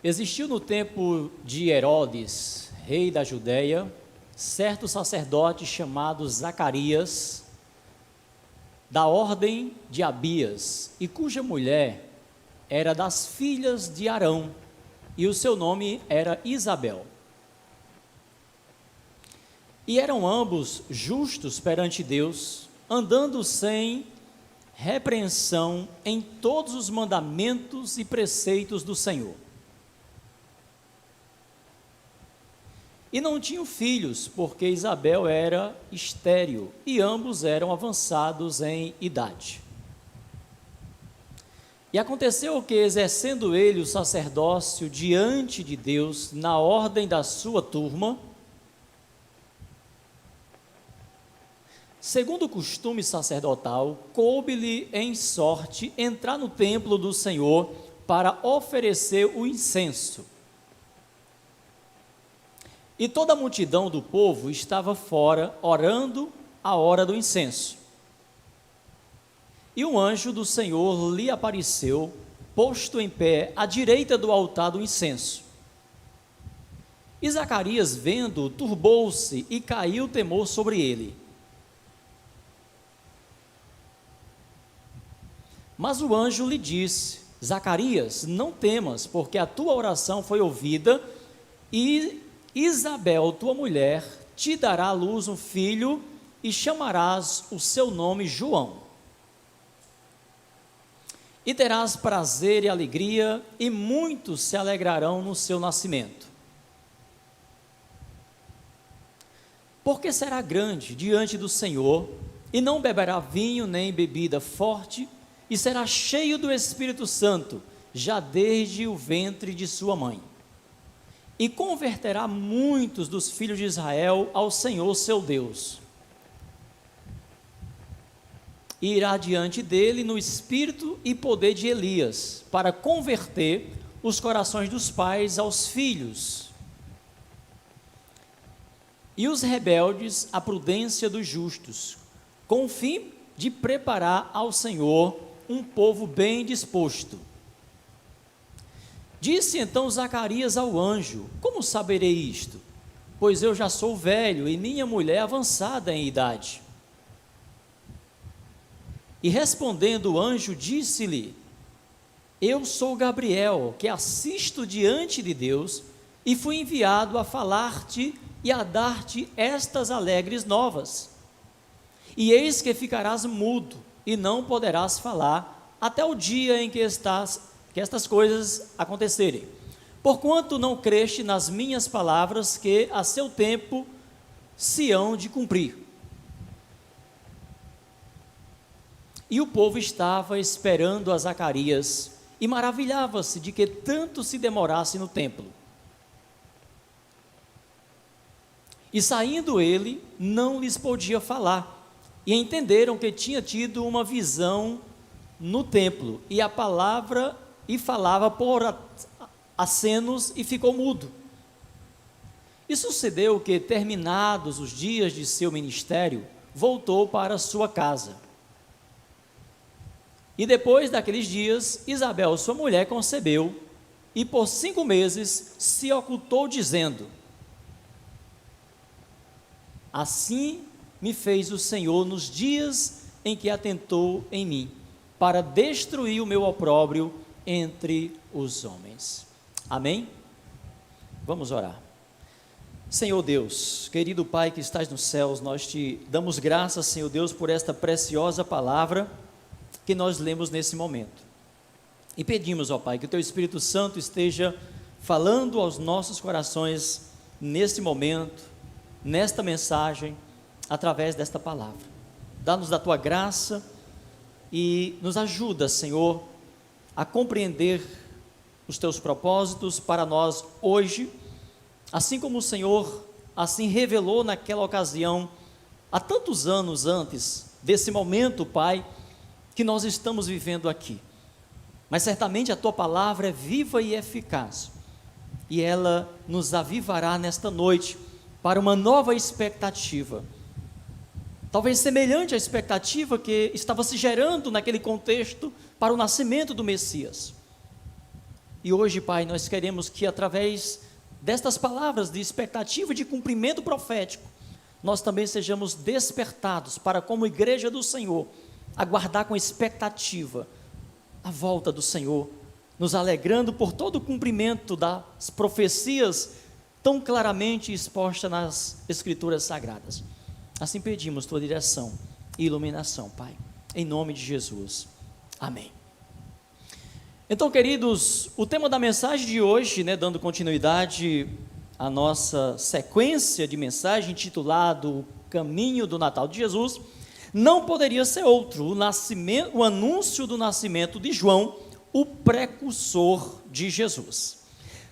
Existiu no tempo de Herodes, rei da Judéia, certo sacerdote chamado Zacarias, da ordem de Abias, e cuja mulher era das filhas de Arão, e o seu nome era Isabel. E eram ambos justos perante Deus, andando sem repreensão em todos os mandamentos e preceitos do Senhor. E não tinham filhos, porque Isabel era estéril, e ambos eram avançados em idade. E aconteceu que, exercendo ele o sacerdócio diante de Deus, na ordem da sua turma, segundo o costume sacerdotal, coube-lhe em sorte entrar no templo do Senhor para oferecer o incenso. E toda a multidão do povo estava fora, orando à hora do incenso. E um anjo do Senhor lhe apareceu, posto em pé à direita do altar do incenso. E Zacarias, vendo, turbou-se e caiu temor sobre ele. Mas o anjo lhe disse: Zacarias, não temas, porque a tua oração foi ouvida, e Isabel, tua mulher, te dará à luz um filho, e chamarás o seu nome João. E terás prazer e alegria, e muitos se alegrarão no seu nascimento. Porque será grande diante do Senhor, e não beberá vinho nem bebida forte, e será cheio do Espírito Santo, já desde o ventre de sua mãe. E converterá muitos dos filhos de Israel ao Senhor seu Deus. E irá diante dele no espírito e poder de Elias, para converter os corações dos pais aos filhos, e os rebeldes à prudência dos justos, com o fim de preparar ao Senhor um povo bem disposto. Disse então Zacarias ao anjo: como saberei isto? Pois eu já sou velho e minha mulher avançada em idade. E respondendo o anjo, disse-lhe: eu sou Gabriel, que assisto diante de Deus, e fui enviado a falar-te e a dar-te estas alegres novas. E eis que ficarás mudo, e não poderás falar, até o dia em que estas coisas acontecerem. Porquanto não creste nas minhas palavras, que a seu tempo se hão de cumprir. E o povo estava esperando a Zacarias, e maravilhava-se de que tanto se demorasse no templo. E saindo ele, não lhes podia falar, e entenderam que tinha tido uma visão no templo, e falava por acenos, e ficou mudo. E sucedeu que, terminados os dias de seu ministério, voltou para sua casa. E depois daqueles dias, Isabel, sua mulher, concebeu, e por 5 meses se ocultou, dizendo: assim me fez o Senhor nos dias em que atentou em mim, para destruir o meu opróbrio entre os homens. Amém? Vamos orar. Senhor Deus, querido Pai que estás nos céus, nós te damos graças, Senhor Deus, por esta preciosa palavra que nós lemos nesse momento. E pedimos, ó Pai, que o Teu Espírito Santo esteja falando aos nossos corações neste momento, nesta mensagem, através desta palavra. Dá-nos da Tua graça e nos ajuda, Senhor, a compreender os Teus propósitos para nós hoje, assim como o Senhor assim revelou naquela ocasião, há tantos anos antes desse momento, Pai, que nós estamos vivendo aqui. Mas certamente a Tua palavra é viva e eficaz, e ela nos avivará nesta noite para uma nova expectativa, talvez semelhante à expectativa que estava se gerando naquele contexto para o nascimento do Messias. E hoje, Pai, nós queremos que através destas palavras de expectativa e de cumprimento profético, nós também sejamos despertados para, como igreja do Senhor, aguardar com expectativa a volta do Senhor, nos alegrando por todo o cumprimento das profecias tão claramente expostas nas Escrituras Sagradas. Assim pedimos tua direção e iluminação, Pai, em nome de Jesus. Amém. Então, queridos, o tema da mensagem de hoje, dando continuidade à nossa sequência de mensagem intitulado O Caminho do Natal de Jesus, não poderia ser outro, o anúncio do nascimento de João, o precursor de Jesus.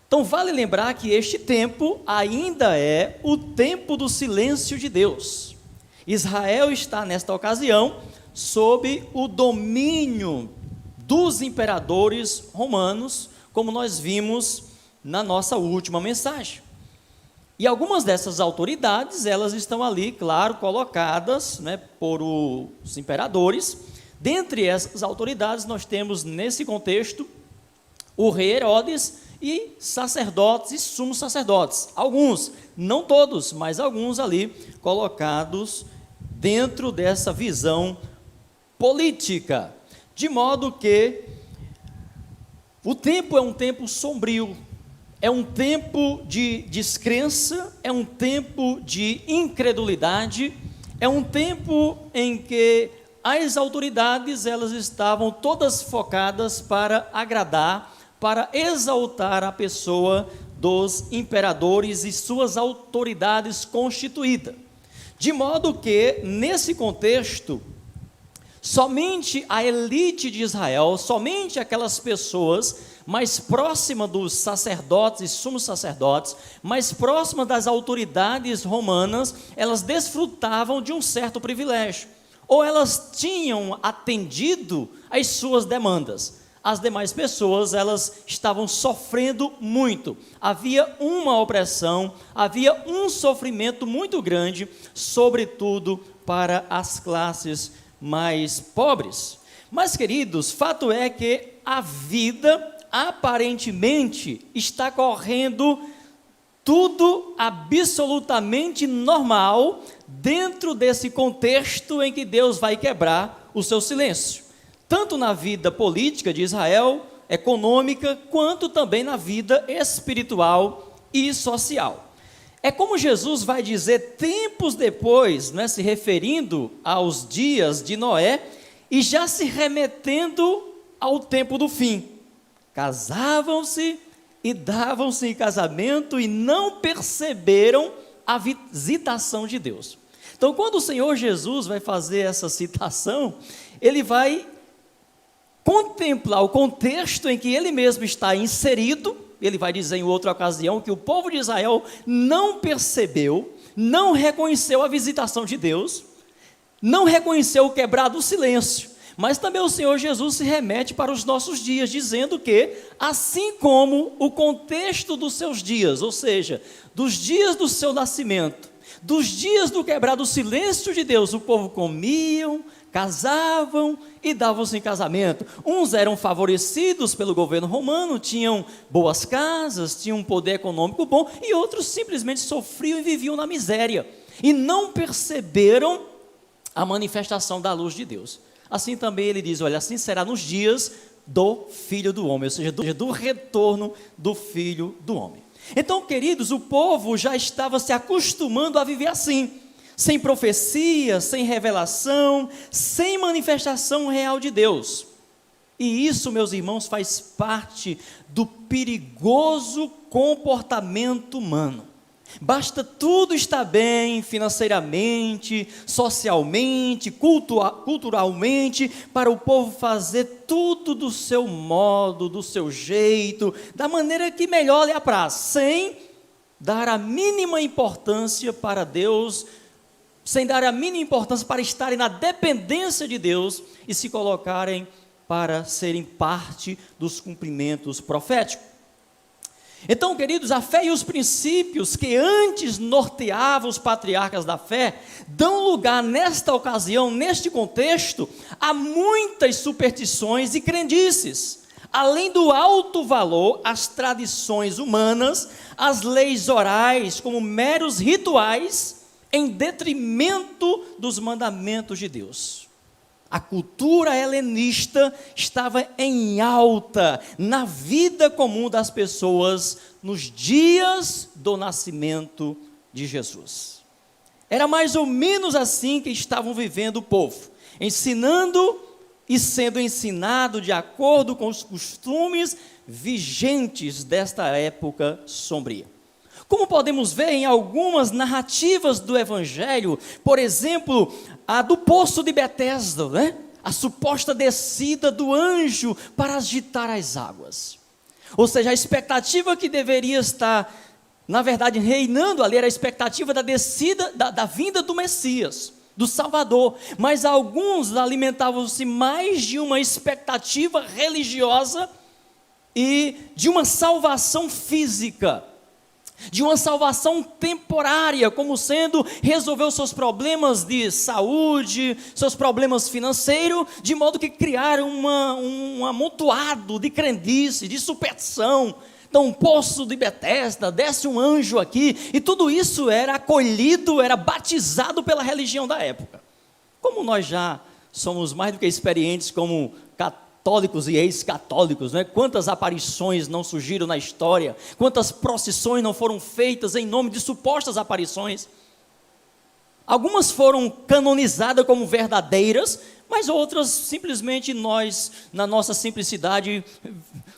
Então vale lembrar que este tempo ainda é o tempo do silêncio de Deus. Israel está nesta ocasião sob o domínio dos imperadores romanos, como nós vimos na nossa última mensagem. E algumas dessas autoridades, elas estão ali, claro, colocadas por os imperadores. Dentre essas autoridades, nós temos nesse contexto o rei Herodes e sacerdotes e sumos sacerdotes. Alguns, não todos, mas alguns ali colocados dentro dessa visão política. De modo que o tempo é um tempo sombrio, é um tempo de descrença, é um tempo de incredulidade, é um tempo em que as autoridades, elas estavam todas focadas para agradar, para exaltar a pessoa dos imperadores e suas autoridades constituídas. De modo que, nesse contexto, somente a elite de Israel, somente aquelas pessoas mais próximas dos sacerdotes e sumos sacerdotes, mais próximas das autoridades romanas, elas desfrutavam de um certo privilégio, ou elas tinham atendido às suas demandas. As demais pessoas, elas estavam sofrendo muito, havia uma opressão, havia um sofrimento muito grande, sobretudo para as classes mais pobres. Mas, queridos, fato é que a vida aparentemente está correndo tudo absolutamente normal dentro desse contexto em que Deus vai quebrar o seu silêncio, tanto na vida política de Israel, econômica, quanto também na vida espiritual e social. É como Jesus vai dizer tempos depois, se referindo aos dias de Noé, e já se remetendo ao tempo do fim. Casavam-se e davam-se em casamento e não perceberam a visitação de Deus. Então, quando o Senhor Jesus vai fazer essa citação, ele vai contemplar o contexto em que ele mesmo está inserido. Ele vai dizer em outra ocasião que o povo de Israel não percebeu, não reconheceu a visitação de Deus, não reconheceu o quebrado silêncio. Mas também o Senhor Jesus se remete para os nossos dias, dizendo que, assim como o contexto dos seus dias, ou seja, dos dias do seu nascimento, dos dias do quebrado silêncio de Deus, o povo comiam, casavam e davam-se em casamento. Uns eram favorecidos pelo governo romano, tinham boas casas, tinham um poder econômico bom, e outros simplesmente sofriam e viviam na miséria, e não perceberam a manifestação da luz de Deus. Assim também ele diz, olha, assim será nos dias do Filho do Homem, ou seja, do retorno do Filho do Homem. Então, queridos, o povo já estava se acostumando a viver assim, sem profecia, sem revelação, sem manifestação real de Deus. E isso, meus irmãos, faz parte do perigoso comportamento humano. Basta tudo estar bem financeiramente, socialmente, culturalmente, para o povo fazer tudo do seu modo, do seu jeito, da maneira que melhor lhe apraz, sem dar a mínima importância para Deus, sem dar a mínima importância para estarem na dependência de Deus e se colocarem para serem parte dos cumprimentos proféticos. Então, queridos, a fé e os princípios que antes norteavam os patriarcas da fé, dão lugar nesta ocasião, neste contexto, a muitas superstições e crendices, além do alto valor, as tradições humanas, as leis orais como meros rituais, em detrimento dos mandamentos de Deus. A cultura helenista estava em alta na vida comum das pessoas nos dias do nascimento de Jesus. Era mais ou menos assim que estavam vivendo o povo, ensinando e sendo ensinado de acordo com os costumes vigentes desta época sombria. Como podemos ver em algumas narrativas do Evangelho, por exemplo, a do poço de Betesda, né? A suposta descida do anjo para agitar as águas. Ou seja, a expectativa que deveria estar, na verdade, reinando ali, era a expectativa da descida, da vinda do Messias, do Salvador. Mas alguns alimentavam-se mais de uma expectativa religiosa e de uma salvação física, de uma salvação temporária, como sendo resolver os seus problemas de saúde, seus problemas financeiros, de modo que criaram um amontoado de crendice, de superstição. Então, um poço de Betesda, desce um anjo aqui, e tudo isso era acolhido, era batizado pela religião da época. Como nós já somos mais do que experientes como católicos e ex-católicos, né? Quantas aparições não surgiram na história, quantas procissões não foram feitas em nome de supostas aparições. Algumas foram canonizadas como verdadeiras, mas outras simplesmente nós, na nossa simplicidade,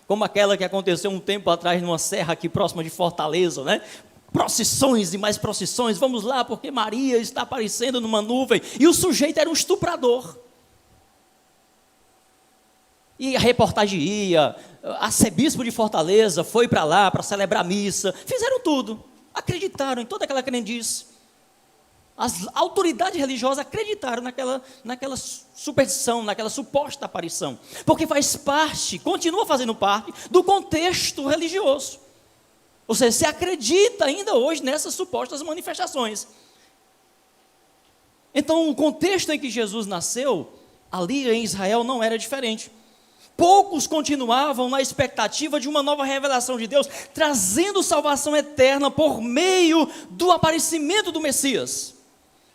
como aquela que aconteceu um tempo atrás numa serra aqui próxima de Fortaleza, né? Procissões e mais procissões, vamos lá porque Maria está aparecendo numa nuvem, e o sujeito era um estuprador. E a reportagem ia, arcebispo de Fortaleza foi para lá para celebrar missa, fizeram tudo, acreditaram em toda aquela crendice. As autoridades religiosas acreditaram naquela superstição, naquela suposta aparição, porque faz parte, continua fazendo parte do contexto religioso. Ou seja, se acredita ainda hoje nessas supostas manifestações. Então, o contexto em que Jesus nasceu, ali em Israel, não era diferente. Poucos continuavam na expectativa de uma nova revelação de Deus, trazendo salvação eterna por meio do aparecimento do Messias.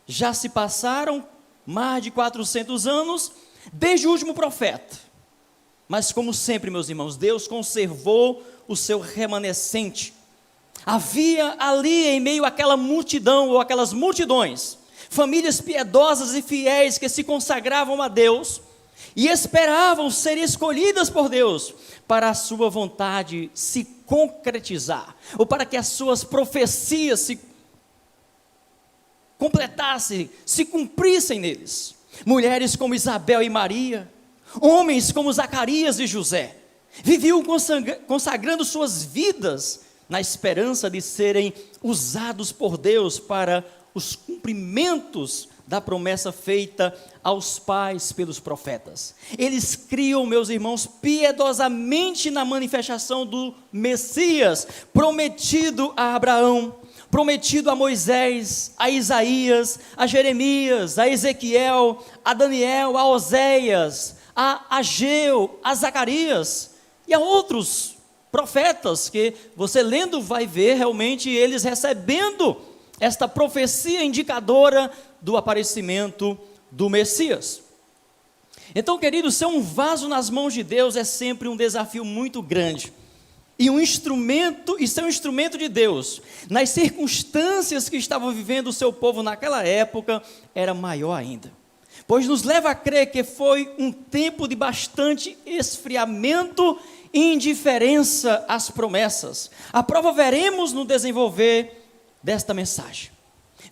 Já se passaram mais de 400 anos desde o último profeta. Mas como sempre, meus irmãos, Deus conservou o seu remanescente. Havia ali em meio àquela multidão ou aquelas multidões, famílias piedosas e fiéis que se consagravam a Deus e esperavam ser escolhidas por Deus para a sua vontade se concretizar, ou para que as suas profecias se completassem, se cumprissem neles. Mulheres como Isabel e Maria, homens como Zacarias e José, viviam consagrando suas vidas na esperança de serem usados por Deus para os cumprimentos da promessa feita aos pais pelos profetas. Eles criam, meus irmãos, piedosamente na manifestação do Messias, prometido a Abraão, prometido a Moisés, a Isaías, a Jeremias, a Ezequiel, a Daniel, a Oséias, a Ageu, a Zacarias e a outros profetas que você lendo vai ver realmente eles recebendo esta profecia indicadora do aparecimento do Messias. Então, queridos, ser um vaso nas mãos de Deus é sempre um desafio muito grande. E ser um instrumento de Deus, nas circunstâncias que estava vivendo o seu povo naquela época, era maior ainda. Pois nos leva a crer que foi um tempo de bastante esfriamento e indiferença às promessas. A prova veremos no desenvolver desta mensagem.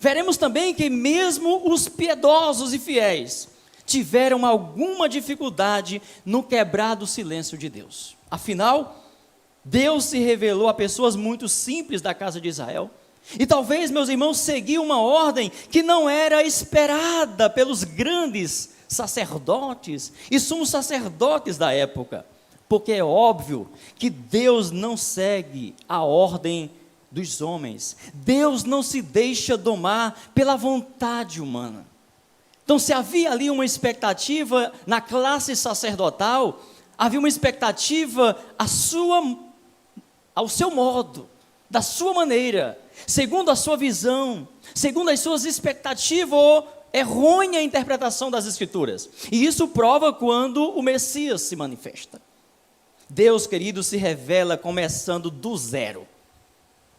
Veremos também que mesmo os piedosos e fiéis tiveram alguma dificuldade no quebrar do silêncio de Deus. Afinal, Deus se revelou a pessoas muito simples da casa de Israel, e talvez, meus irmãos, seguiu uma ordem que não era esperada pelos grandes sacerdotes e sumos sacerdotes da época, porque é óbvio que Deus não segue a ordem dos homens. Deus não se deixa domar pela vontade humana. Então, se havia ali uma expectativa na classe sacerdotal, havia uma expectativa ao seu modo, da sua maneira, segundo a sua visão, segundo as suas expectativas ou errônea interpretação das Escrituras. E isso prova quando o Messias se manifesta. Deus, querido, se revela começando do zero,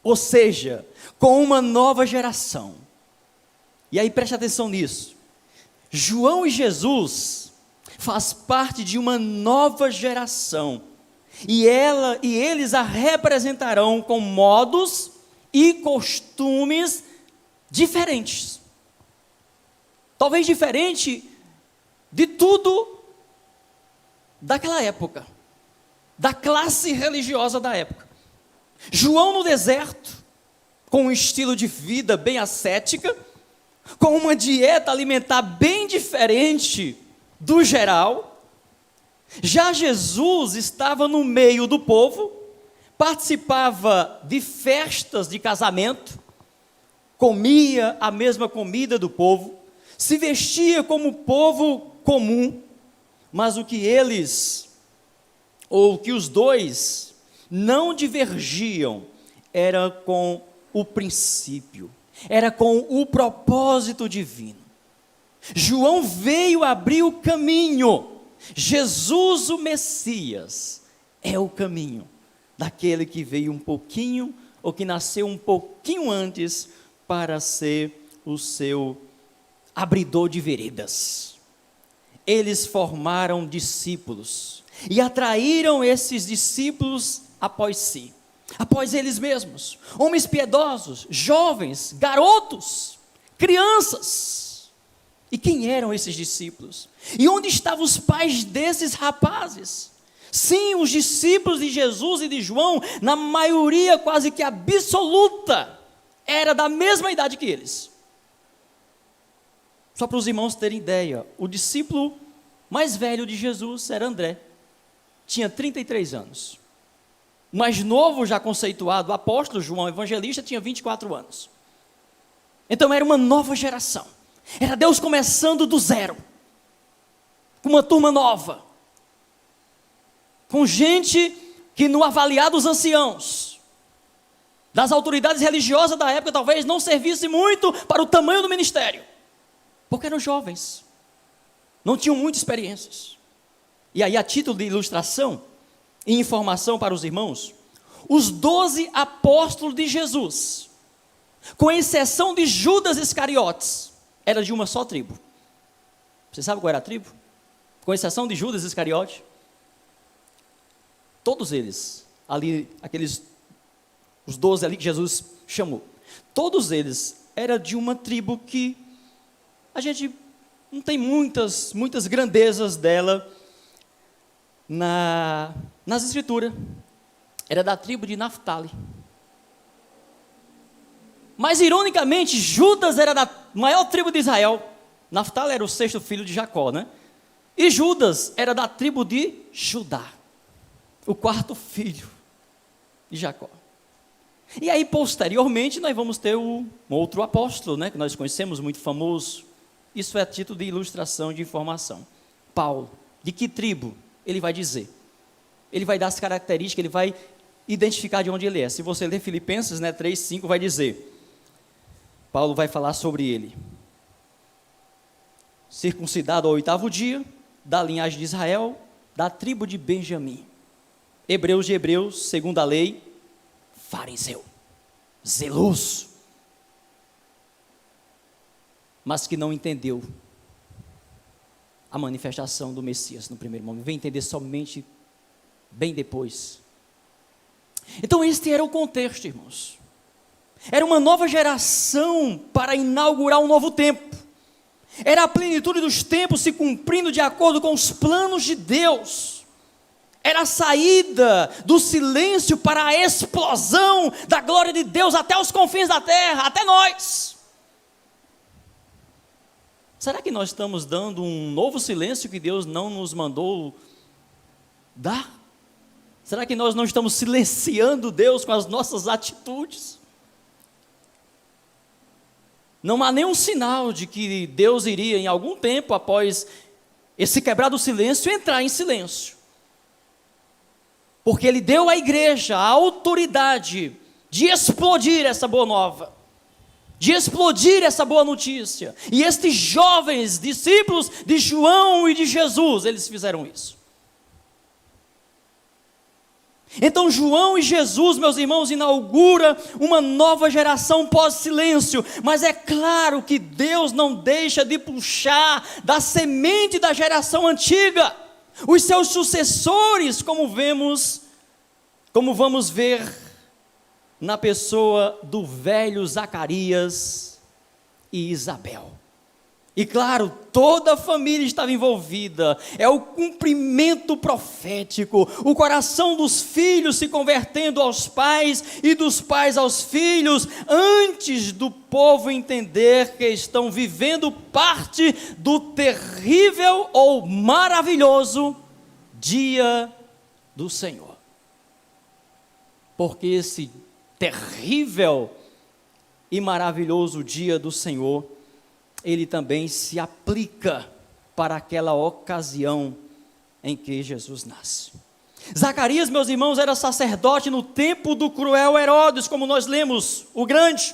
ou seja, com uma nova geração. E aí preste atenção nisso. João e Jesus faz parte de uma nova geração, e eles a representarão com modos e costumes diferentes. Talvez diferente de tudo daquela época, da classe religiosa da época. João no deserto, com um estilo de vida bem ascética, com uma dieta alimentar bem diferente do geral. Já Jesus estava no meio do povo, participava de festas de casamento, comia a mesma comida do povo, se vestia como povo comum, mas o que os dois não divergiam era com o princípio, era com o propósito divino. João veio abrir o caminho. Jesus, o Messias, é o caminho daquele que veio um pouquinho, ou que nasceu um pouquinho antes, para ser o seu abridor de veredas. Eles formaram discípulos e atraíram esses discípulos após si, após eles mesmos, homens piedosos, jovens, garotos, crianças. E quem eram esses discípulos? E onde estavam os pais desses rapazes? Sim, os discípulos de Jesus e de João, na maioria quase que absoluta, era da mesma idade que eles. Só para os irmãos terem ideia, o discípulo mais velho de Jesus era André, tinha 33 anos. O mais novo, já conceituado, o apóstolo João Evangelista, tinha 24 anos. Então era uma nova geração, era Deus começando do zero, com uma turma nova, com gente que no avaliar dos anciãos, das autoridades religiosas da época, talvez não servisse muito para o tamanho do ministério, porque eram jovens, não tinham muitas experiências. E aí, a título de ilustração e informação para os irmãos, os 12 apóstolos de Jesus, com exceção de Judas Iscariotes, era de uma só tribo. Você sabe qual era a tribo? Com exceção de Judas Iscariotes, todos eles, ali, os 12 ali que Jesus chamou, todos eles eram de uma tribo que a gente não tem muitas grandezas dela nas escrituras. Era da tribo de Naftali. Mas ironicamente, Judas era da maior tribo de Israel. Naftali era o 6º filho de Jacó, né? E Judas era da tribo de Judá, o 4º filho de Jacó. E aí, posteriormente, nós vamos ter um outro apóstolo, né, que nós conhecemos, muito famoso. Isso é a título de ilustração, de informação. Paulo. De que tribo? Ele vai dizer. Ele vai dar as características, ele vai identificar de onde ele é. Se você ler Filipenses, 3:5, vai dizer. Paulo vai falar sobre ele. Circuncidado ao 8º dia, da linhagem de Israel, da tribo de Benjamim. Hebreus de Hebreus, segundo a lei, fariseu, zeloso, mas que não entendeu a manifestação do Messias no primeiro momento, vem entender somente bem depois. Então este era o contexto, irmãos. Era uma nova geração para inaugurar um novo tempo. Era a plenitude dos tempos se cumprindo de acordo com os planos de Deus. Era a saída do silêncio para a explosão da glória de Deus até os confins da terra, até nós. Será que nós estamos dando um novo silêncio que Deus não nos mandou dar? Será que nós não estamos silenciando Deus com as nossas atitudes? Não há nenhum sinal de que Deus iria, em algum tempo após esse quebrar do silêncio, entrar em silêncio. porque ele deu à igreja a autoridade de explodir essa boa nova, de explodir essa boa notícia. E estes jovens discípulos de João e de Jesus, eles fizeram isso. Então João e Jesus, meus irmãos, inaugura uma nova geração pós-silêncio, mas é claro que Deus não deixa de puxar da semente da geração antiga, os seus sucessores, como vamos ver na pessoa do velho Zacarias e Isabel. E claro, toda a família estava envolvida, é o cumprimento profético, o coração dos filhos se convertendo aos pais e dos pais aos filhos, antes do povo entender que estão vivendo parte do terrível ou maravilhoso dia do Senhor. Porque esse terrível e maravilhoso dia do Senhor, ele também se aplica para aquela ocasião em que Jesus nasce. Zacarias, meus irmãos, era sacerdote no tempo do cruel Herodes, como nós lemos, o grande.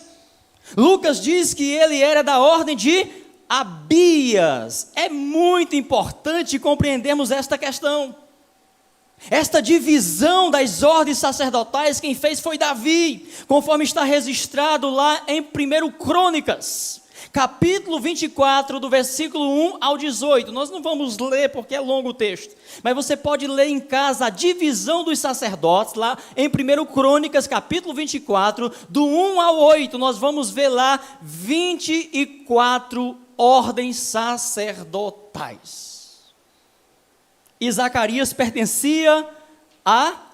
Lucas diz que ele era da ordem de Abias. É muito importante compreendermos esta questão. Esta divisão das ordens sacerdotais, quem fez foi Davi, conforme está registrado lá em 1 Crônicas, capítulo 24, do versículo 1 ao 18, nós não vamos ler porque é longo o texto, mas você pode ler em casa a divisão dos sacerdotes, lá em 1 Crônicas, capítulo 24, do 1 ao 8, nós vamos ver lá 24 ordens sacerdotais. E Zacarias pertencia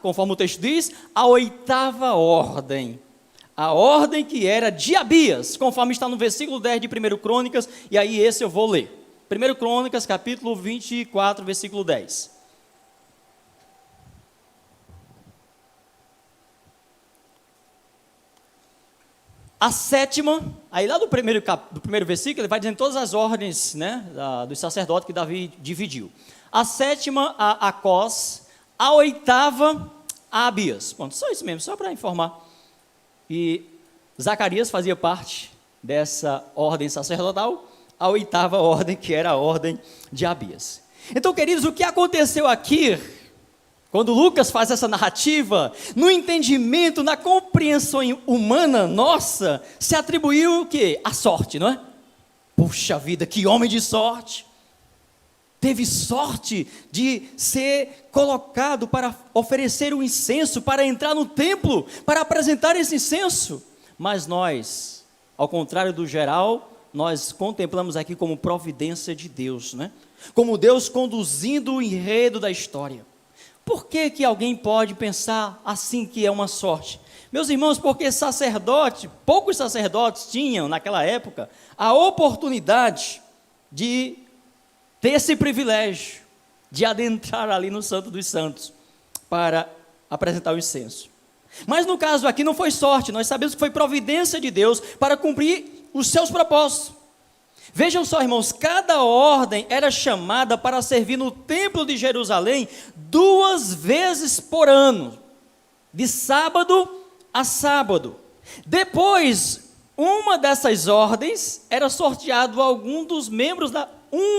conforme o texto diz, a 8ª ordem, a ordem que era de Abias, conforme está no versículo 10 de 1 Crônicas, e aí esse eu vou ler. 1 Crônicas, capítulo 24, versículo 10. A 7ª, aí lá do primeiro versículo, ele vai dizendo todas as ordens, né, dos sacerdotes que Davi dividiu. A 7ª, a Acós, a 8ª, a Abias. Bom, só isso mesmo, só para informar. E Zacarias fazia parte dessa ordem sacerdotal, a 8ª ordem, que era a ordem de Abias. Então, queridos, o que aconteceu aqui, quando Lucas faz essa narrativa, no entendimento, na compreensão humana nossa, se atribuiu o quê? A sorte, não é? Puxa vida, que homem de sorte! Teve sorte de ser colocado para oferecer o incenso, para entrar no templo, para apresentar esse incenso. Mas nós, ao contrário do geral, nós contemplamos aqui como providência de Deus, né? Como Deus conduzindo o enredo da história. Por que alguém pode pensar assim que é uma sorte? Meus irmãos, porque poucos sacerdotes tinham naquela época a oportunidade de ter esse privilégio de adentrar ali no Santo dos Santos para apresentar o incenso. Mas no caso aqui não foi sorte, nós sabemos que foi providência de Deus para cumprir os seus propósitos. Vejam só, irmãos, cada ordem era chamada para servir no templo de Jerusalém 2 vezes por ano, de sábado a sábado. Depois, uma dessas ordens era sorteado a um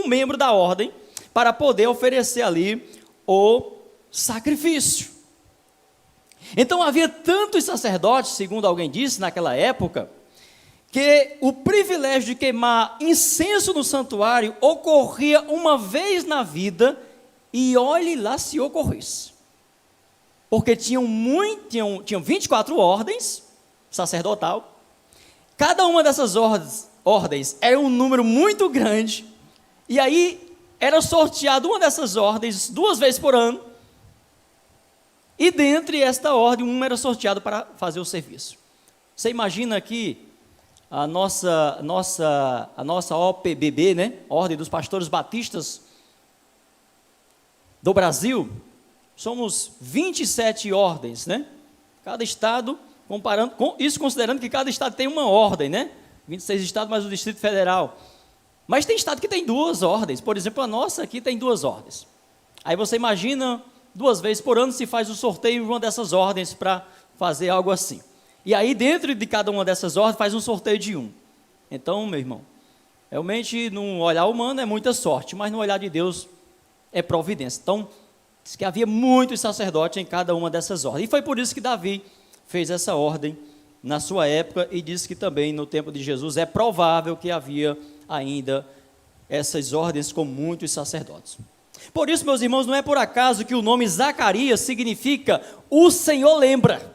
membro da ordem para poder oferecer ali o sacrifício. Então havia tantos sacerdotes, segundo alguém disse naquela época, que o privilégio de queimar incenso no santuário ocorria uma vez na vida, e olhe lá se ocorresse. Porque tinham 24 ordens sacerdotal, cada uma dessas ordens era um número muito grande, e aí era sorteado uma dessas ordens 2 vezes por ano, e dentre esta ordem, uma era sorteado para fazer o serviço. Você imagina aqui a nossa OPBB, né? Ordem dos Pastores Batistas do Brasil, somos 27 ordens, né? Cada estado, considerando que cada estado tem uma ordem, né? 26 estados mais o Distrito Federal. Mas tem estado que tem 2 ordens, por exemplo, a nossa aqui tem 2 ordens. Aí você imagina 2 vezes por ano se faz o sorteio de uma dessas ordens para fazer algo assim. E aí dentro de cada uma dessas ordens faz um sorteio de um. Então, meu irmão, realmente no olhar humano é muita sorte, mas no olhar de Deus é providência. Então, diz que havia muitos sacerdotes em cada uma dessas ordens. E foi por isso que Davi fez essa ordem na sua época, e disse que também no tempo de Jesus é provável que havia ainda essas ordens com muitos sacerdotes. Por isso, meus irmãos, não é por acaso que o nome Zacarias significa o Senhor lembra.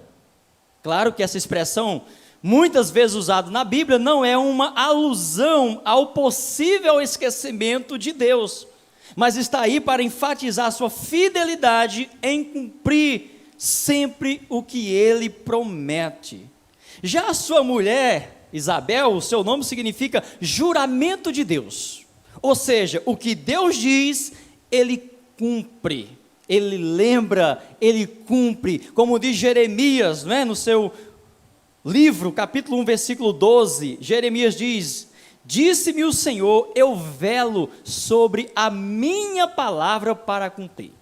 Claro que essa expressão, muitas vezes usada na Bíblia, não é uma alusão ao possível esquecimento de Deus, mas está aí para enfatizar a sua fidelidade em cumprir sempre o que ele promete. Já a sua mulher, Isabel, o seu nome significa juramento de Deus, ou seja, o que Deus diz, ele cumpre, ele lembra, ele cumpre, como diz Jeremias, não é? No seu livro, capítulo 1, versículo 12, Jeremias diz: disse-me o Senhor, eu velo sobre a minha palavra para cumprir.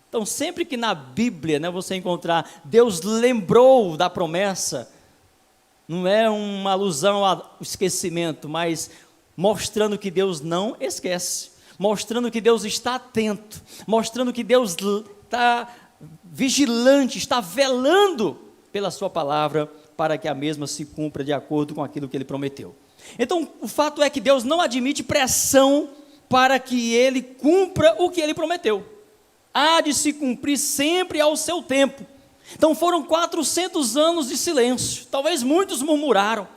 Então, sempre que na Bíblia, né, você encontrar Deus lembrou da promessa, não é uma alusão ao esquecimento, mas mostrando que Deus não esquece, mostrando que Deus está atento, mostrando que Deus está vigilante, está velando pela sua palavra, para que a mesma se cumpra de acordo com aquilo que ele prometeu. Então, o fato é que Deus não admite pressão para que ele cumpra o que ele prometeu. Há de se cumprir sempre ao seu tempo. Então foram 400 anos de silêncio, talvez muitos murmuraram,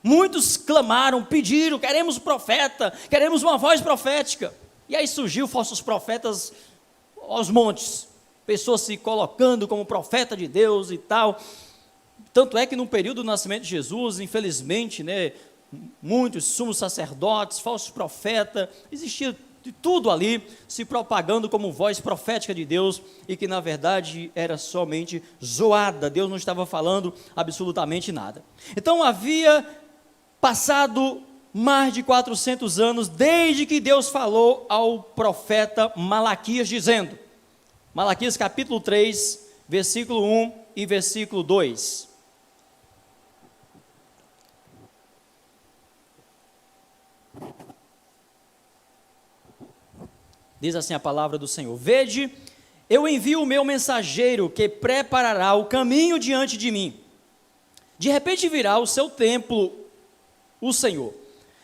muitos clamaram, pediram, queremos profeta, queremos uma voz profética, e aí surgiu falsos profetas aos montes, pessoas se colocando como profeta de Deus e tal, tanto é que no período do nascimento de Jesus, infelizmente, né, muitos sumos sacerdotes, falsos profetas, existia de tudo ali, se propagando como voz profética de Deus, e que na verdade era somente zoada, Deus não estava falando absolutamente nada. Então havia passado mais de 400 anos, desde que Deus falou ao profeta Malaquias, dizendo, Malaquias capítulo 3, versículo 1 e versículo 2, diz assim a palavra do Senhor: vede, eu envio o meu mensageiro que preparará o caminho diante de mim. De repente virá o seu templo, o Senhor,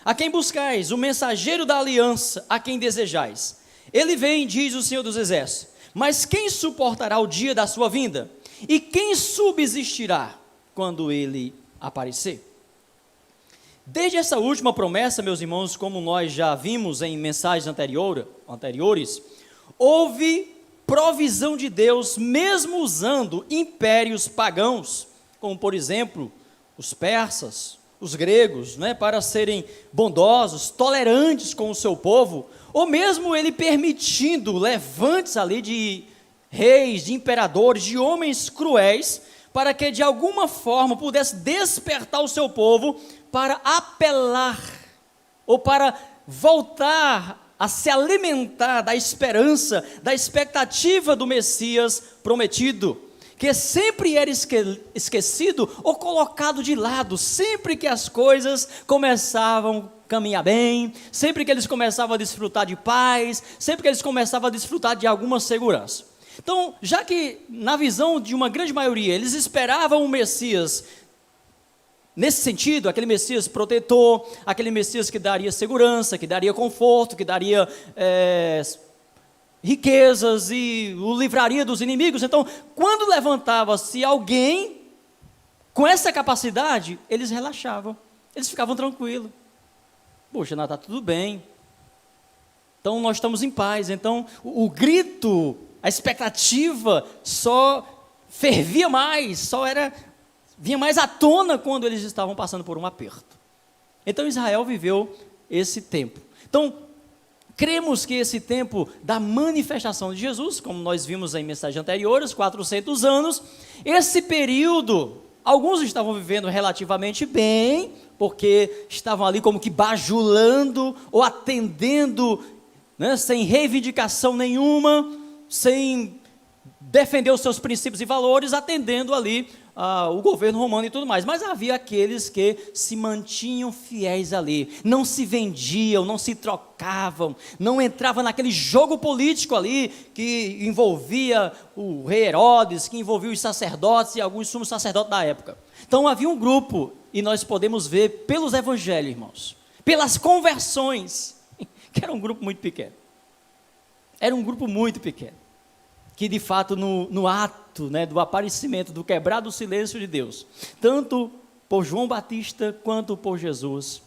a quem buscais, o mensageiro da aliança, a quem desejais. Ele vem, diz o Senhor dos Exércitos, mas quem suportará o dia da sua vinda? E quem subsistirá quando ele aparecer? Desde essa última promessa, meus irmãos, como nós já vimos em mensagens anteriores, houve provisão de Deus, mesmo usando impérios pagãos, como por exemplo, os persas, os gregos, né, para serem bondosos, tolerantes com o seu povo, ou mesmo ele permitindo levantes ali de reis, de imperadores, de homens cruéis, para que de alguma forma pudesse despertar o seu povo para apelar, ou para voltar a se alimentar da esperança, da expectativa do Messias prometido, que sempre era esquecido ou colocado de lado, sempre que as coisas começavam a caminhar bem, sempre que eles começavam a desfrutar de paz, sempre que eles começavam a desfrutar de alguma segurança. Então, já que na visão de uma grande maioria, eles esperavam o Messias nesse sentido, aquele Messias protetor, aquele Messias que daria segurança, que daria conforto, que daria riquezas e o livraria dos inimigos. Então, quando levantava-se alguém com essa capacidade, eles relaxavam, eles ficavam tranquilos. Poxa, não, está tudo bem. Então, nós estamos em paz. Então, o grito, a expectativa só fervia mais, vinha mais à tona quando eles estavam passando por um aperto. Então Israel viveu esse tempo. Então, cremos que esse tempo da manifestação de Jesus, como nós vimos em mensagens anteriores, 400 anos, esse período, alguns estavam vivendo relativamente bem, porque estavam ali como que bajulando ou atendendo, né, sem reivindicação nenhuma, sem defendeu os seus princípios e valores, atendendo ali o governo romano e tudo mais. Mas havia aqueles que se mantinham fiéis ali, não se vendiam, não se trocavam, não entravam naquele jogo político ali que envolvia o rei Herodes, que envolvia os sacerdotes e alguns sumos sacerdotes da época. Então havia um grupo, e nós podemos ver pelos evangelhos, irmãos, pelas conversões, que era um grupo muito pequeno. Era um grupo muito pequeno, que de fato no ato, né, do aparecimento, do quebrar do silêncio de Deus, tanto por João Batista quanto por Jesus,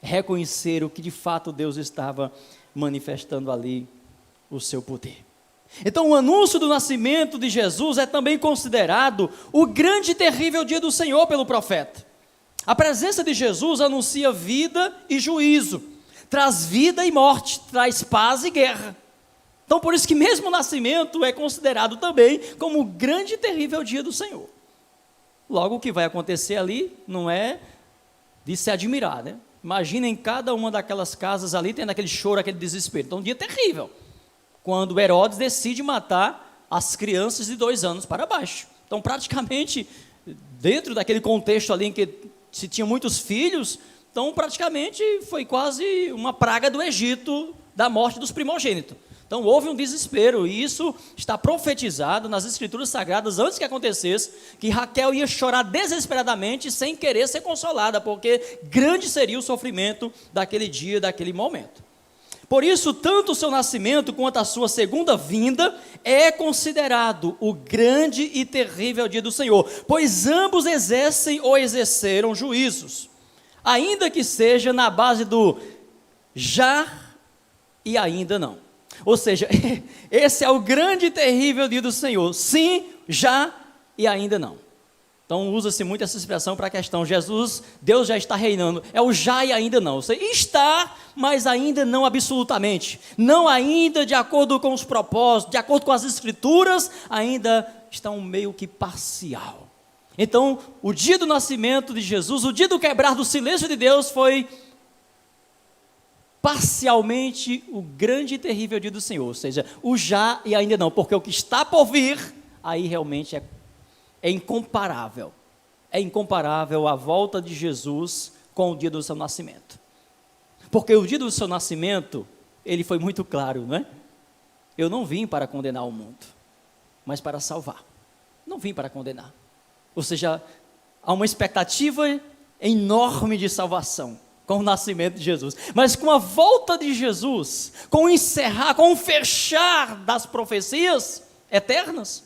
reconheceram que de fato Deus estava manifestando ali o seu poder. Então o anúncio do nascimento de Jesus é também considerado o grande e terrível dia do Senhor pelo profeta. A presença de Jesus anuncia vida e juízo, traz vida e morte, traz paz e guerra. Então, por isso que mesmo o nascimento é considerado também como o grande e terrível dia do Senhor. Logo, o que vai acontecer ali não é de se admirar, né? Imaginem cada uma daquelas casas ali tendo aquele choro, aquele desespero. Então, um dia terrível, quando Herodes decide matar as crianças de 2 anos para baixo. Então, praticamente, dentro daquele contexto ali em que se tinha muitos filhos, então praticamente foi quase uma praga do Egito, da morte dos primogênitos. Então houve um desespero, e isso está profetizado nas Escrituras Sagradas, antes que acontecesse, que Raquel ia chorar desesperadamente, sem querer ser consolada, porque grande seria o sofrimento daquele dia, daquele momento. Por isso, tanto o seu nascimento, quanto a sua segunda vinda, é considerado o grande e terrível dia do Senhor, pois ambos exercem ou exerceram juízos, ainda que seja na base do já e ainda não. Ou seja, esse é o grande e terrível dia do Senhor. Sim, já e ainda não. Então usa-se muito essa expressão para a questão, Deus já está reinando. É o já e ainda não. Você está, mas ainda não absolutamente. Não ainda de acordo com os propósitos, de acordo com as Escrituras, ainda está um meio que parcial. Então, o dia do nascimento de Jesus, o dia do quebrar do silêncio de Deus foi parcialmente o grande e terrível dia do Senhor, ou seja, o já e ainda não, porque o que está por vir, aí realmente é incomparável. É incomparável a volta de Jesus com o dia do seu nascimento. Porque o dia do seu nascimento, ele foi muito claro, não é? Eu não vim para condenar o mundo, mas para salvar. Não vim para condenar. Ou seja, há uma expectativa enorme de salvação com o nascimento de Jesus, mas com a volta de Jesus, com o fechar das profecias eternas,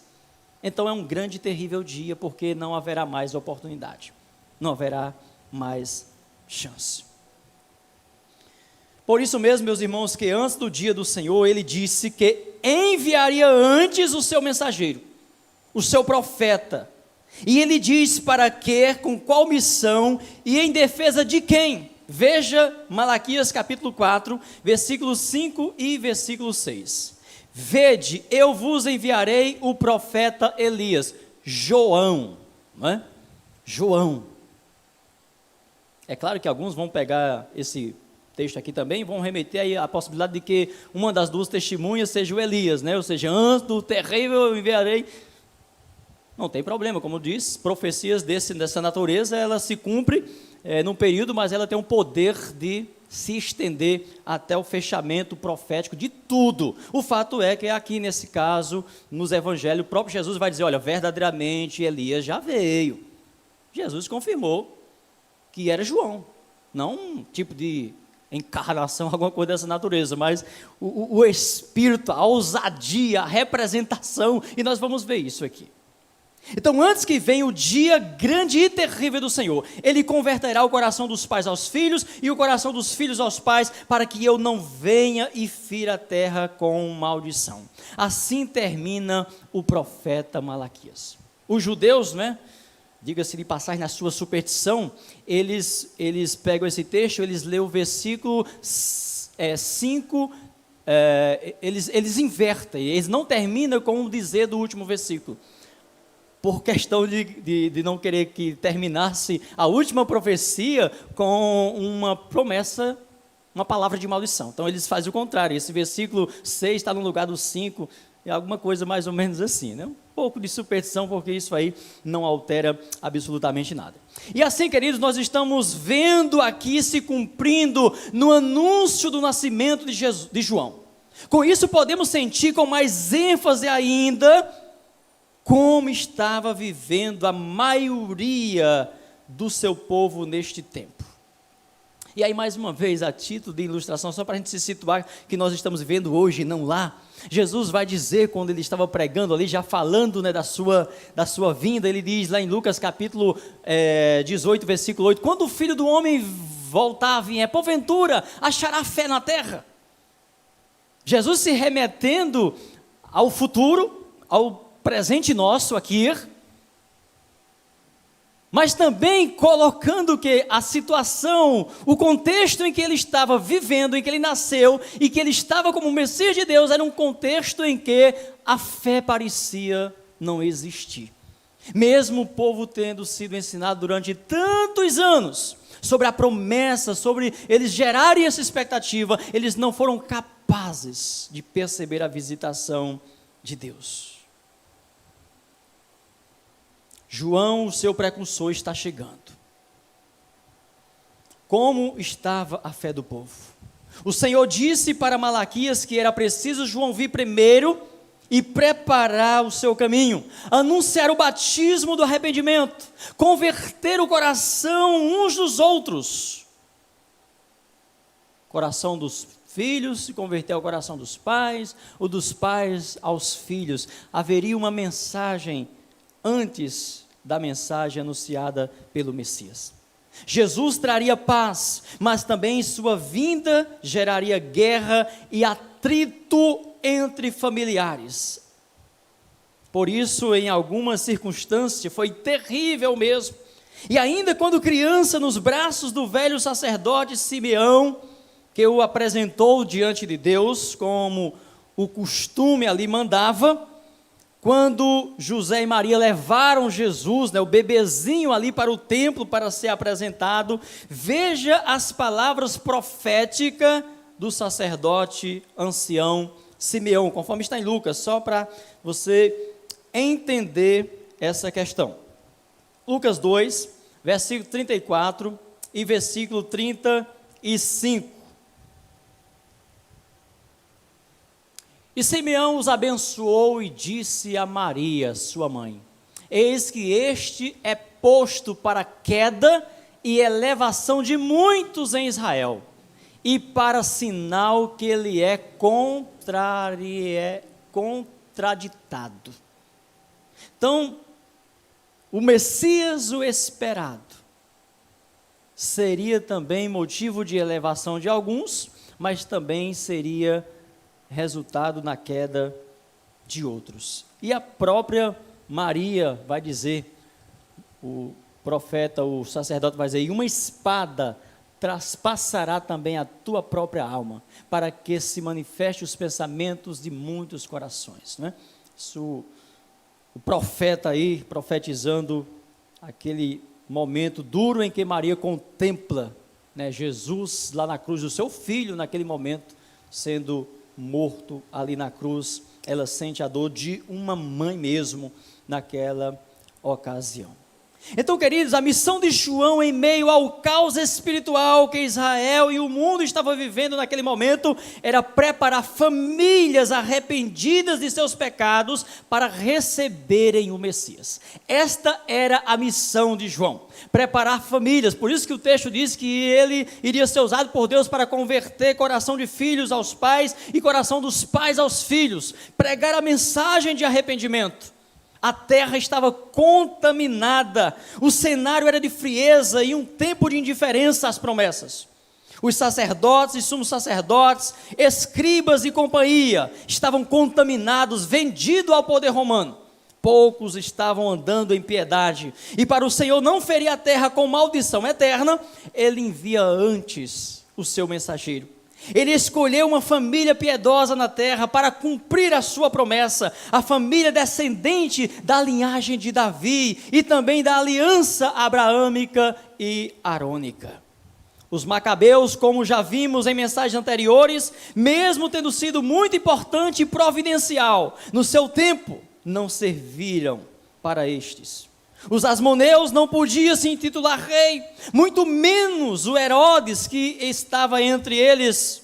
então é um grande e terrível dia, porque não haverá mais oportunidade, não haverá mais chance. Por isso mesmo, meus irmãos, que antes do dia do Senhor, ele disse que enviaria antes o seu mensageiro, o seu profeta, e ele diz para quê, com qual missão e em defesa de quem? Veja Malaquias capítulo 4, versículos 5 e versículo 6. Vede, eu vos enviarei o profeta Elias, João, não é? João. É claro que alguns vão pegar esse texto aqui também, vão remeter aí a possibilidade de que uma das duas testemunhas seja o Elias, né? Ou seja, antes do terrível eu enviarei. Não tem problema, como diz, profecias dessa natureza, ela se cumpre num período, mas ela tem um poder de se estender até o fechamento profético de tudo. O fato é que aqui nesse caso, nos evangelhos, o próprio Jesus vai dizer, olha, verdadeiramente Elias já veio. Jesus confirmou que era João, não um tipo de encarnação, alguma coisa dessa natureza, mas o espírito, a ousadia, a representação, e nós vamos ver isso aqui. Então, antes que venha o dia grande e terrível do Senhor, Ele converterá o coração dos pais aos filhos e o coração dos filhos aos pais, para que eu não venha e fira a terra com maldição. Assim termina o profeta Malaquias. Os judeus, né, diga-se de passagem, na sua superstição, eles pegam esse texto, eles lêem o versículo 5, eles invertem, eles não terminam com o dizer do último versículo, por questão de não querer que terminasse a última profecia com uma promessa, uma palavra de maldição. Então eles fazem o contrário, esse versículo 6 está no lugar do 5, é alguma coisa mais ou menos assim, né? pouco de superstição, porque isso aí não altera absolutamente nada. E assim, queridos, nós estamos vendo aqui se cumprindo no anúncio do nascimento de João. Com isso podemos sentir com mais ênfase ainda como estava vivendo a maioria do seu povo neste tempo. E aí, mais uma vez, a título de ilustração, só para a gente se situar que nós estamos vivendo hoje, não lá, Jesus vai dizer, quando ele estava pregando ali, já falando, né, da sua vinda, ele diz lá em Lucas capítulo 18, versículo 8, quando o Filho do Homem voltar, vier, porventura, achará fé na terra? Jesus se remetendo ao futuro, ao presente nosso aqui, mas também colocando que a situação, o contexto em que ele estava vivendo, em que ele nasceu e que ele estava como Messias de Deus, era um contexto em que a fé parecia não existir. Mesmo o povo tendo sido ensinado durante tantos anos sobre a promessa, sobre eles gerarem essa expectativa, eles não foram capazes de perceber a visitação de Deus. João, o seu precursor, está chegando. Como estava a fé do povo? O Senhor disse para Malaquias que era preciso João vir primeiro e preparar o seu caminho, anunciar o batismo do arrependimento, converter o coração uns dos outros. Coração dos filhos se converter ao coração dos pais, ou dos pais aos filhos. Haveria uma mensagem antes da mensagem anunciada pelo Messias. Jesus traria paz, mas também sua vinda geraria guerra e atrito entre familiares. Por isso, em algumas circunstâncias, foi terrível mesmo. E ainda quando criança, nos braços do velho sacerdote Simeão, que o apresentou diante de Deus, como o costume ali mandava, quando José e Maria levaram Jesus, né, o bebezinho ali para o templo para ser apresentado, veja as palavras proféticas do sacerdote ancião Simeão, conforme está em Lucas, só para você entender essa questão. Lucas 2, versículo 34 e versículo 35. E Simeão os abençoou e disse a Maria, sua mãe: eis que este é posto para queda e elevação de muitos em Israel, e para sinal que ele é contraditado. Então, o Messias, o esperado, seria também motivo de elevação de alguns, mas também seria resultado na queda de outros. E a própria Maria vai dizer, o profeta, o sacerdote vai dizer, e uma espada traspassará também a tua própria alma, para que se manifeste os pensamentos de muitos corações, né? Isso, o profeta aí, profetizando aquele momento duro em que Maria contempla, né, Jesus lá na cruz, o seu filho naquele momento, sendo morto ali na cruz. Ela sente a dor de uma mãe mesmo naquela ocasião. Então, queridos, a missão de João em meio ao caos espiritual que Israel e o mundo estavam vivendo naquele momento, era preparar famílias arrependidas de seus pecados para receberem o Messias. Esta era a missão de João, preparar famílias. Por isso que o texto diz que ele iria ser usado por Deus para converter coração de filhos aos pais e coração dos pais aos filhos, pregar a mensagem de arrependimento. A terra estava contaminada, o cenário era de frieza e um tempo de indiferença às promessas. Os sacerdotes e sumos sacerdotes, escribas e companhia estavam contaminados, vendidos ao poder romano. Poucos estavam andando em piedade, e para o Senhor não ferir a terra com maldição eterna, ele envia antes o seu mensageiro. Ele escolheu uma família piedosa na terra para cumprir a sua promessa, a família descendente da linhagem de Davi e também da aliança abraâmica e arônica. Os macabeus, como já vimos em mensagens anteriores, mesmo tendo sido muito importante e providencial no seu tempo, não serviram para estes. Os asmoneus não podiam se intitular rei, muito menos o Herodes que estava entre eles.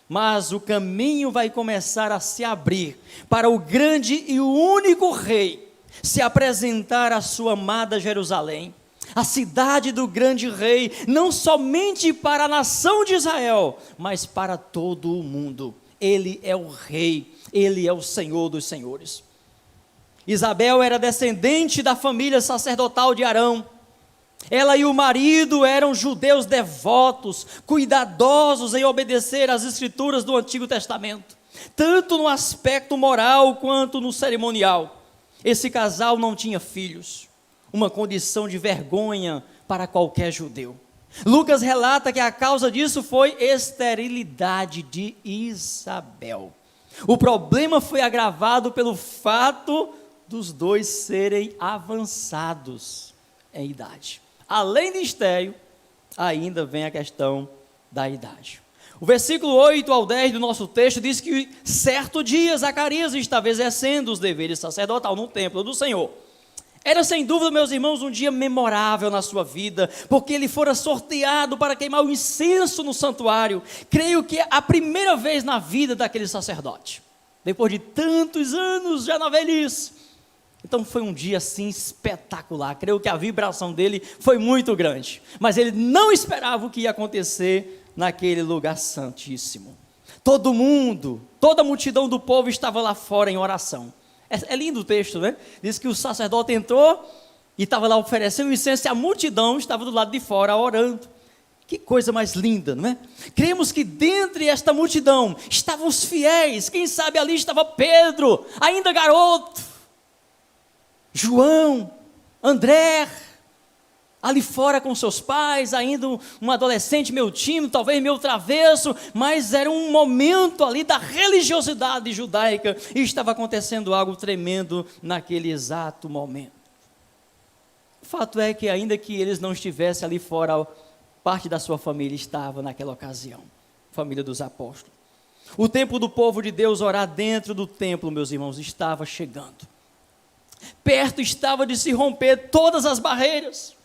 Mas o caminho vai começar a se abrir para o grande e o único rei se apresentar à sua amada Jerusalém, a cidade do grande rei, não somente para a nação de Israel, mas para todo o mundo. Ele é o rei, ele é o Senhor dos senhores. Isabel era descendente da família sacerdotal de Arão. Ela e o marido eram judeus devotos, cuidadosos em obedecer às escrituras do Antigo Testamento, tanto no aspecto moral quanto no cerimonial. Esse casal não tinha filhos, uma condição de vergonha para qualquer judeu. Lucas relata que a causa disso foi esterilidade de Isabel. O problema foi agravado pelo fato dos dois serem avançados em idade. Além de estéril, ainda vem a questão da idade. O versículo 8 ao 10 do nosso texto diz que certo dia Zacarias estava exercendo os deveres sacerdotais no templo do Senhor. Era sem dúvida, meus irmãos, um dia memorável na sua vida, porque ele fora sorteado para queimar o incenso no santuário. Creio que é a primeira vez na vida daquele sacerdote, depois de tantos anos já na velhice. Então foi um dia assim espetacular, creio que a vibração dele foi muito grande, mas ele não esperava o que ia acontecer naquele lugar santíssimo. Todo mundo, toda a multidão do povo estava lá fora em oração. É lindo o texto, né? Diz que o sacerdote entrou e estava lá oferecendo incenso e a multidão estava do lado de fora orando. Que coisa mais linda, não é? Cremos que dentre esta multidão estavam os fiéis, quem sabe ali estava Pedro, ainda garoto, João, André, ali fora com seus pais, ainda um adolescente meio tímido, talvez meio travesso, mas era um momento ali da religiosidade judaica, e estava acontecendo algo tremendo naquele exato momento. O fato é que ainda que eles não estivessem ali fora, parte da sua família estava naquela ocasião, família dos apóstolos. O tempo do povo de Deus orar dentro do templo, meus irmãos, estava chegando. Perto estava de se romper todas as barreiras.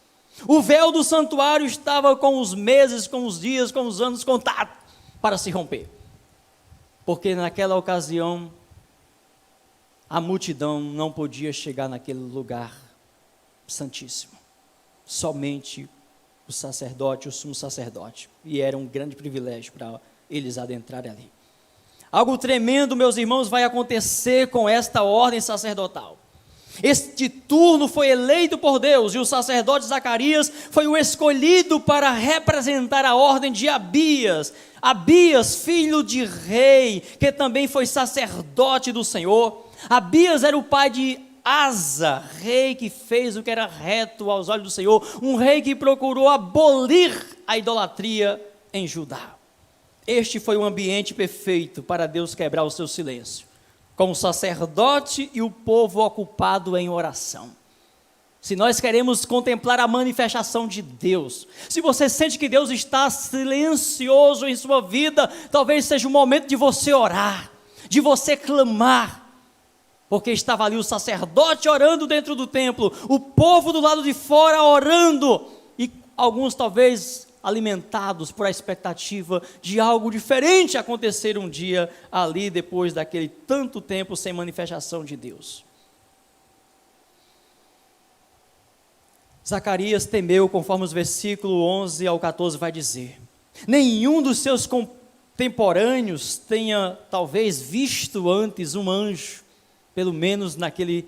O véu do santuário estava com os meses, com os dias, com os anos contados para se romper. Porque naquela ocasião, a multidão não podia chegar naquele lugar santíssimo. Somente o sacerdote, o sumo sacerdote. E era um grande privilégio para eles adentrarem ali. Algo tremendo, meus irmãos, vai acontecer com esta ordem sacerdotal. Este turno foi eleito por Deus e o sacerdote Zacarias foi o escolhido para representar a ordem de Abias. Abias, filho de rei, que também foi sacerdote do Senhor. Abias era o pai de Asa, rei que fez o que era reto aos olhos do Senhor, um rei que procurou abolir a idolatria em Judá. Este foi o ambiente perfeito para Deus quebrar o seu silêncio, com o sacerdote e o povo ocupado em oração. Se nós queremos contemplar a manifestação de Deus, se você sente que Deus está silencioso em sua vida, talvez seja o momento de você orar, de você clamar, porque estava ali o sacerdote orando dentro do templo, o povo do lado de fora orando, e alguns talvez alimentados por a expectativa de algo diferente acontecer um dia ali, depois daquele tanto tempo sem manifestação de Deus. Zacarias temeu, conforme os versículos 11 ao 14 vai dizer. Nenhum dos seus contemporâneos tenha talvez visto antes um anjo, pelo menos naqueles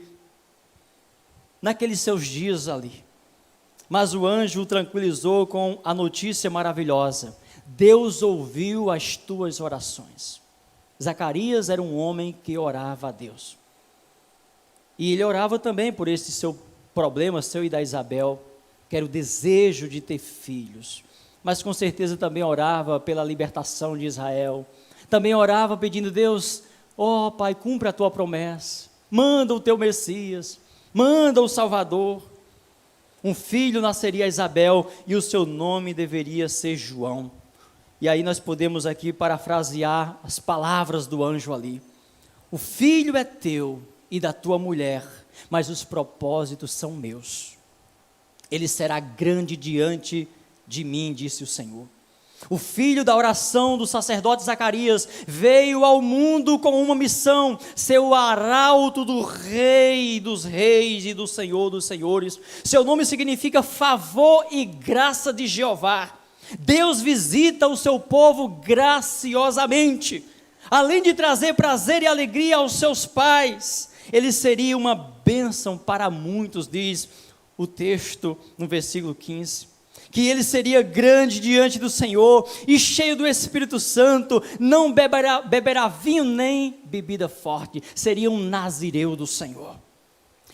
seus dias ali. Mas o anjo o tranquilizou com a notícia maravilhosa: Deus ouviu as tuas orações. Zacarias era um homem que orava a Deus. E ele orava também por esse seu problema, seu e da Isabel, que era o desejo de ter filhos. Mas com certeza também orava pela libertação de Israel. Também orava pedindo: Deus, ó Pai, cumpre a tua promessa. Manda o teu Messias, manda o Salvador. Um filho nasceria a Isabel e o seu nome deveria ser João. E aí nós podemos aqui parafrasear as palavras do anjo ali. O filho é teu e da tua mulher, mas os propósitos são meus. Ele será grande diante de mim, disse o Senhor. O filho da oração do sacerdote Zacarias veio ao mundo com uma missão, ser o arauto do Rei dos reis e do Senhor dos senhores. Seu nome significa favor e graça de Jeová. Deus visita o seu povo graciosamente. Além de trazer prazer e alegria aos seus pais, ele seria uma bênção para muitos, diz o texto no versículo 15. Que ele seria grande diante do Senhor e cheio do Espírito Santo, não beberá vinho nem bebida forte, seria um nazireu do Senhor.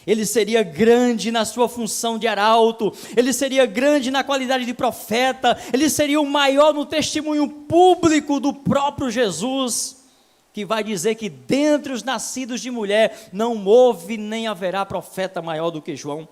Ele seria grande na sua função de arauto, ele seria grande na qualidade de profeta, ele seria o maior no testemunho público do próprio Jesus, que vai dizer que dentre os nascidos de mulher não houve nem haverá profeta maior do que João.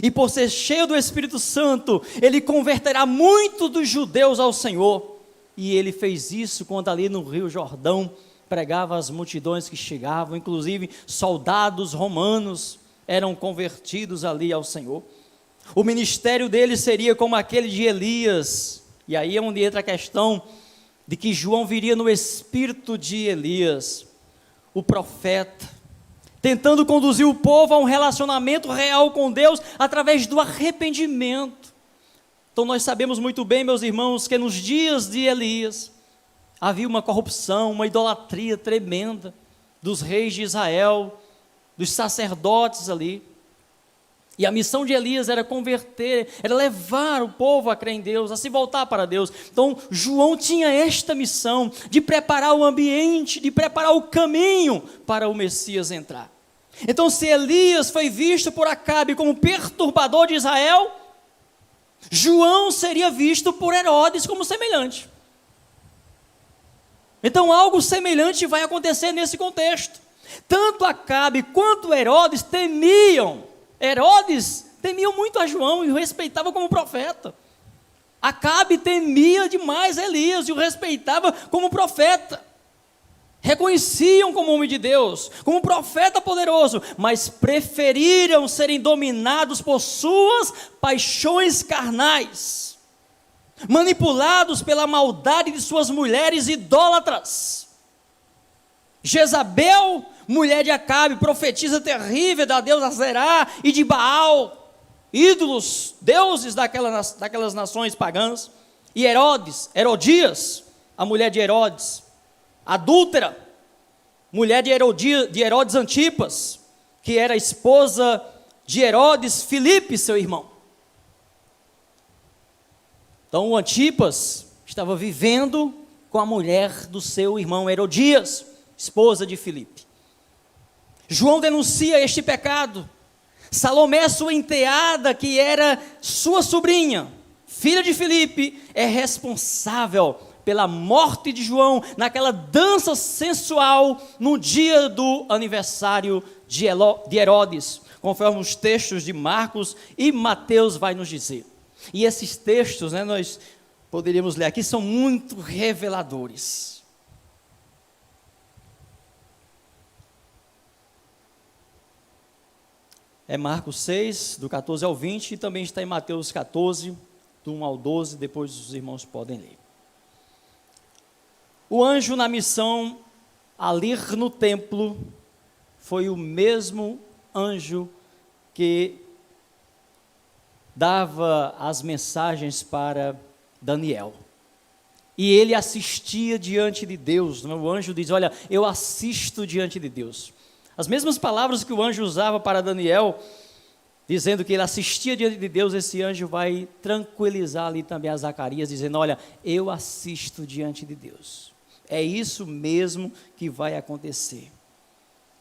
E por ser cheio do Espírito Santo, ele converterá muitos dos judeus ao Senhor. E ele fez isso quando ali no Rio Jordão pregava às multidões que chegavam, inclusive soldados romanos eram convertidos ali ao Senhor. O ministério dele seria como aquele de Elias. E aí é onde entra a questão de que João viria no espírito de Elias, o profeta, tentando conduzir o povo a um relacionamento real com Deus através do arrependimento. Então nós sabemos muito bem, meus irmãos, que nos dias de Elias havia uma corrupção, uma idolatria tremenda dos reis de Israel, dos sacerdotes ali. E a missão de Elias era converter, era levar o povo a crer em Deus, a se voltar para Deus. Então João tinha esta missão de preparar o ambiente, de preparar o caminho para o Messias entrar. Então se Elias foi visto por Acabe como perturbador de Israel, João seria visto por Herodes como semelhante. Então algo semelhante vai acontecer nesse contexto. Tanto Acabe quanto Herodes temiam muito a João e o respeitava como profeta. Acabe temia demais Elias e o respeitava como profeta. Reconheciam como homem de Deus, como profeta poderoso, mas preferiram serem dominados por suas paixões carnais, manipulados pela maldade de suas mulheres idólatras. Jezabel, mulher de Acabe, profetisa terrível da deusa Zerá e de Baal, ídolos, deuses daquelas nações pagãs. E Herodias, a mulher de Herodes, adúltera, mulher de Herodes Antipas, que era esposa de Herodes Filipe, seu irmão. Então o Antipas estava vivendo com a mulher do seu irmão Herodias, esposa de Filipe. João denuncia este pecado. Salomé, sua enteada, que era sua sobrinha, filha de Filipe, é responsável pela morte de João naquela dança sensual no dia do aniversário de Herodes, conforme os textos de Marcos e Mateus vai nos dizer. E esses textos, nós poderíamos ler aqui, são muito reveladores. É Marcos 6, do 14 ao 20, e também está em Mateus 14, do 1 ao 12, depois os irmãos podem ler. O anjo na missão ali no templo foi o mesmo anjo que dava as mensagens para Daniel. E ele assistia diante de Deus. O anjo diz, olha, eu assisto diante de Deus. As mesmas palavras que o anjo usava para Daniel, dizendo que ele assistia diante de Deus, esse anjo vai tranquilizar ali também a Zacarias, dizendo, olha, eu assisto diante de Deus. É isso mesmo que vai acontecer.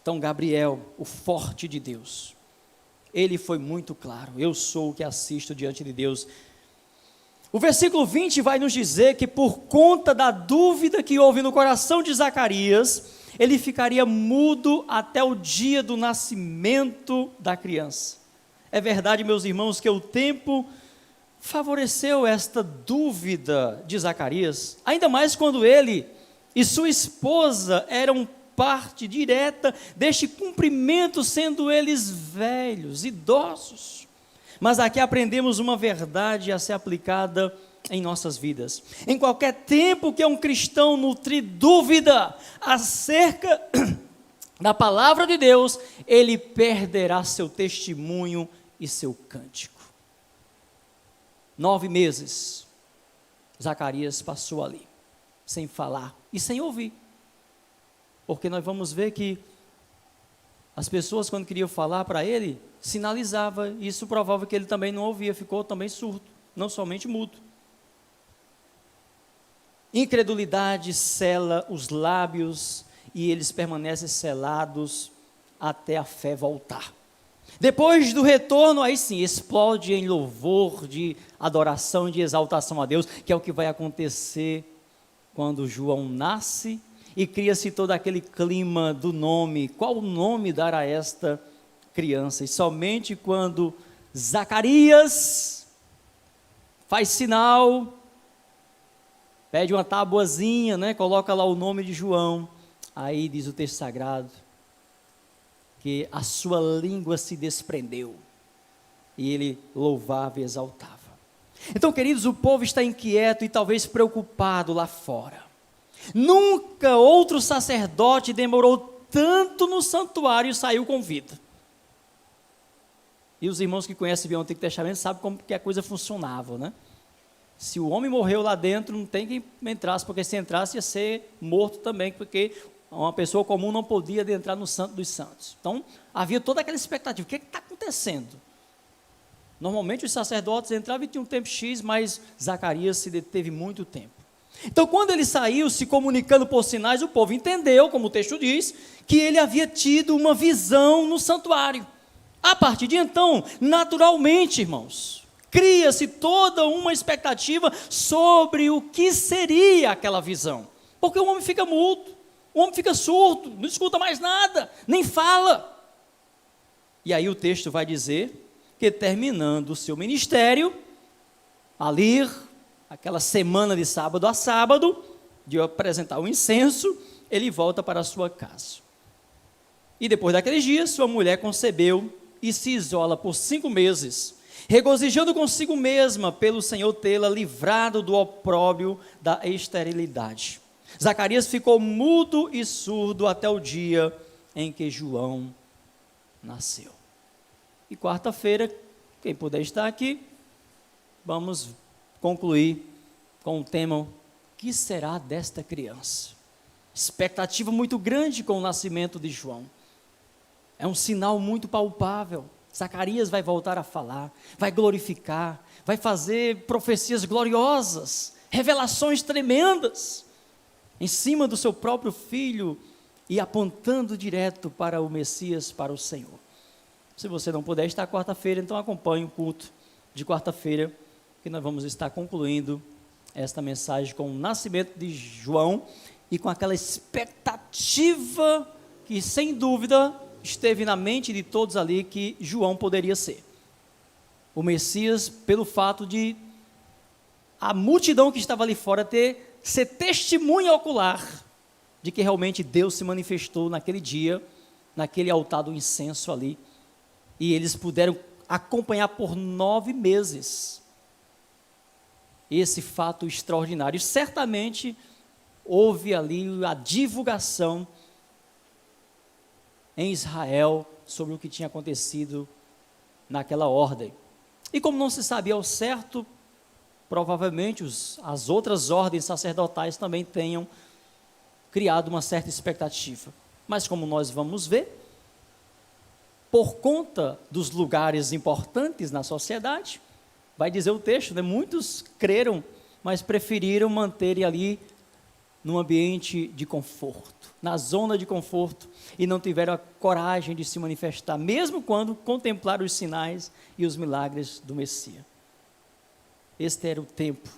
Então Gabriel, o forte de Deus, ele foi muito claro, eu sou o que assisto diante de Deus. O versículo 20 vai nos dizer que por conta da dúvida que houve no coração de Zacarias, ele ficaria mudo até o dia do nascimento da criança. É verdade, meus irmãos, que o tempo favoreceu esta dúvida de Zacarias, ainda mais quando ele e sua esposa eram parte direta deste cumprimento, sendo eles velhos, idosos. Mas aqui aprendemos uma verdade a ser aplicada em nossas vidas. Em qualquer tempo que um cristão nutrir dúvida acerca da palavra de Deus, ele perderá seu testemunho e seu cântico. 9 meses, Zacarias passou ali, sem falar e sem ouvir. Porque nós vamos ver que as pessoas, quando queriam falar para ele, sinalizava, e isso provava que ele também não ouvia, ficou também surdo, não somente mudo. Incredulidade sela os lábios e eles permanecem selados até a fé voltar. Depois do retorno, aí sim, explode em louvor de adoração e de exaltação a Deus, que é o que vai acontecer quando João nasce e cria-se todo aquele clima do nome. Qual o nome dar a esta criança? E somente quando Zacarias faz sinal, pede uma tabuazinha, né, coloca lá o nome de João, aí diz o texto sagrado, que a sua língua se desprendeu, e ele louvava e exaltava. Então, queridos, o povo está inquieto e talvez preocupado lá fora. Nunca outro sacerdote demorou tanto no santuário e saiu com vida. E os irmãos que conhecem bem o Antigo Testamento sabem como que a coisa funcionava, né? Se o homem morreu lá dentro, não tem quem entrasse, porque se entrasse ia ser morto também, porque uma pessoa comum não podia adentrar no Santo dos Santos. Então, havia toda aquela expectativa, o que está acontecendo? Normalmente os sacerdotes entravam e tinham um tempo X, mas Zacarias se deteve muito tempo. Então, quando ele saiu se comunicando por sinais, o povo entendeu, como o texto diz, que ele havia tido uma visão no santuário. A partir de então, naturalmente, irmãos, cria-se toda uma expectativa sobre o que seria aquela visão. Porque o homem fica mudo, o homem fica surdo, não escuta mais nada, nem fala. E aí o texto vai dizer que, terminando o seu ministério, ali, aquela semana de sábado a sábado, de apresentar o incenso, ele volta para a sua casa. E depois daqueles dias, sua mulher concebeu e se isola por 5 meses, regozijando consigo mesma pelo Senhor tê-la livrado do opróbrio da esterilidade. Zacarias ficou mudo e surdo até o dia em que João nasceu. E quarta-feira, quem puder estar aqui, vamos concluir com o tema: o que será desta criança? Expectativa muito grande com o nascimento de João. É um sinal muito palpável. Zacarias vai voltar a falar, vai glorificar, vai fazer profecias gloriosas, revelações tremendas, em cima do seu próprio filho e apontando direto para o Messias, para o Senhor. Se você não puder estar quarta-feira, então acompanhe o culto de quarta-feira, que nós vamos estar concluindo esta mensagem com o nascimento de João e com aquela expectativa que, sem dúvida, esteve na mente de todos ali, que João poderia ser o Messias, pelo fato de a multidão que estava ali fora ser testemunha ocular de que realmente Deus se manifestou naquele dia, naquele altar do incenso ali, e eles puderam acompanhar por 9 meses esse fato extraordinário. Certamente houve ali a divulgação em Israel sobre o que tinha acontecido naquela ordem. E como não se sabia ao certo, provavelmente as outras ordens sacerdotais também tenham criado uma certa expectativa. Mas como nós vamos ver, por conta dos lugares importantes na sociedade, vai dizer o texto, né, muitos creram, mas preferiram manterem ali num ambiente de conforto, na zona de conforto, e não tiveram a coragem de se manifestar, mesmo quando contemplaram os sinais e os milagres do Messias. Este era o tempo,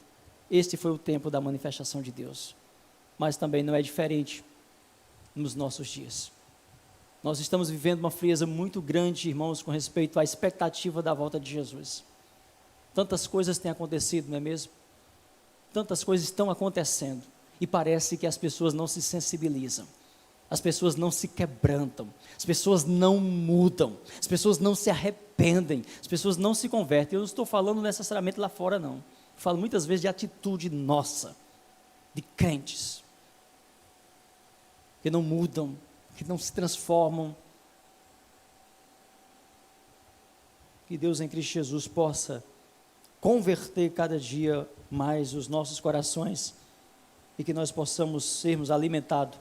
este foi o tempo da manifestação de Deus, mas também não é diferente nos nossos dias. Nós estamos vivendo uma frieza muito grande, irmãos, com respeito à expectativa da volta de Jesus. Tantas coisas têm acontecido, não é mesmo? Tantas coisas estão acontecendo, e parece que as pessoas não se sensibilizam. as pessoas não se quebrantam, as pessoas não mudam, as pessoas não se arrependem, as pessoas não se convertem. Eu não estou falando necessariamente lá fora, não. Eu falo muitas vezes de atitude nossa, de crentes, que não mudam, que não se transformam. Que Deus em Cristo Jesus possa converter cada dia mais os nossos corações e que nós possamos sermos alimentados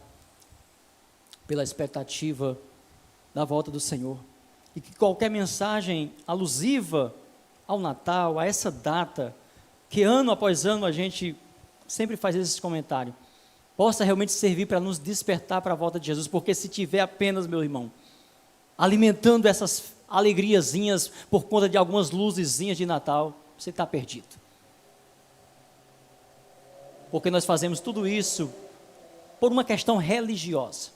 pela expectativa da volta do Senhor. E que qualquer mensagem alusiva ao Natal, a essa data, que ano após ano a gente sempre faz esse comentário, possa realmente servir para nos despertar para a volta de Jesus, porque se tiver apenas, meu irmão, alimentando essas alegriazinhas por conta de algumas luzezinhas de Natal, você está perdido. Porque nós fazemos tudo isso por uma questão religiosa.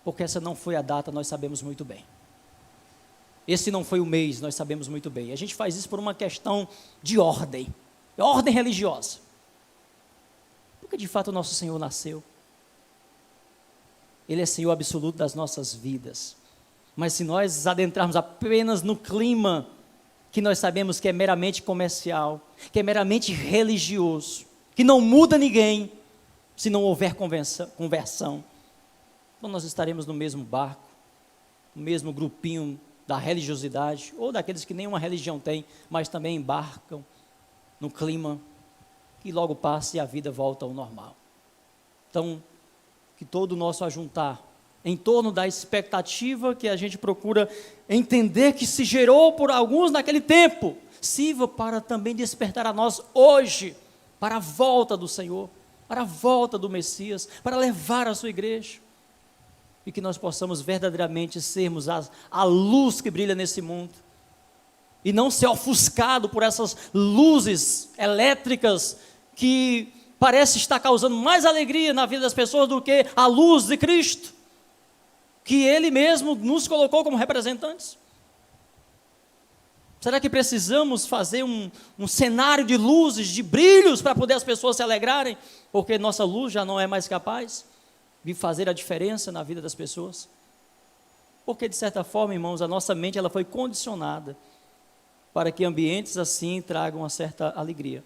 Porque essa não foi a data, nós sabemos muito bem. Esse não foi o mês, nós sabemos muito bem. A gente faz isso por uma questão de ordem religiosa. Porque de fato o nosso Senhor nasceu. Ele é Senhor absoluto das nossas vidas. Mas se nós adentrarmos apenas no clima que nós sabemos que é meramente comercial, que é meramente religioso, que não muda ninguém, se não houver conversão, então nós estaremos no mesmo barco, no mesmo grupinho da religiosidade, ou daqueles que nenhuma religião tem, mas também embarcam no clima que logo passa e a vida volta ao normal. Então, que todo o nosso ajuntar em torno da expectativa que a gente procura entender que se gerou por alguns naquele tempo, sirva para também despertar a nós hoje, para a volta do Senhor, para a volta do Messias, para levar a sua igreja, e que nós possamos verdadeiramente sermos a luz que brilha nesse mundo, e não ser ofuscado por essas luzes elétricas que parece estar causando mais alegria na vida das pessoas do que a luz de Cristo, que Ele mesmo nos colocou como representantes. Será que precisamos fazer um cenário de luzes, de brilhos, para poder as pessoas se alegrarem, porque nossa luz já não é mais capaz de fazer a diferença na vida das pessoas? Porque de certa forma, irmãos, a nossa mente ela foi condicionada para que ambientes assim tragam uma certa alegria,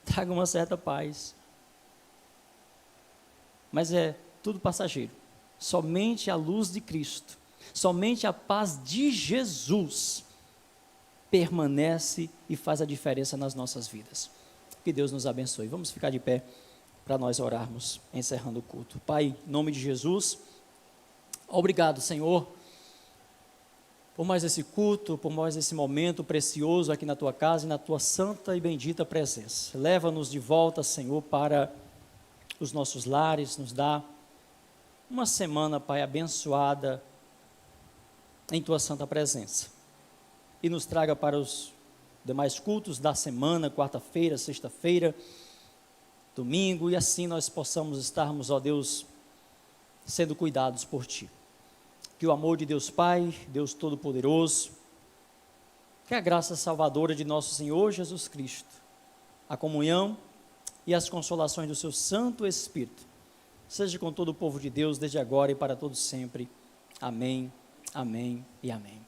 tragam uma certa paz. Mas é tudo passageiro. Somente a luz de Cristo, somente a paz de Jesus permanece e faz a diferença nas nossas vidas. Que Deus nos abençoe. Vamos ficar de pé para nós orarmos, encerrando o culto. Pai, em nome de Jesus, obrigado, Senhor, por mais esse culto, por mais esse momento precioso aqui na Tua casa e na Tua santa e bendita presença. Leva-nos de volta, Senhor, para os nossos lares, nos dá uma semana, Pai, abençoada em Tua santa presença. E nos traga para os demais cultos da semana, quarta-feira, sexta-feira, domingo, e assim nós possamos estarmos, ó Deus, sendo cuidados por Ti. Que o amor de Deus Pai, Deus Todo-Poderoso, que a graça salvadora de nosso Senhor Jesus Cristo, a comunhão e as consolações do Seu Santo Espírito, seja com todo o povo de Deus, desde agora e para todos sempre. Amém, amém e amém.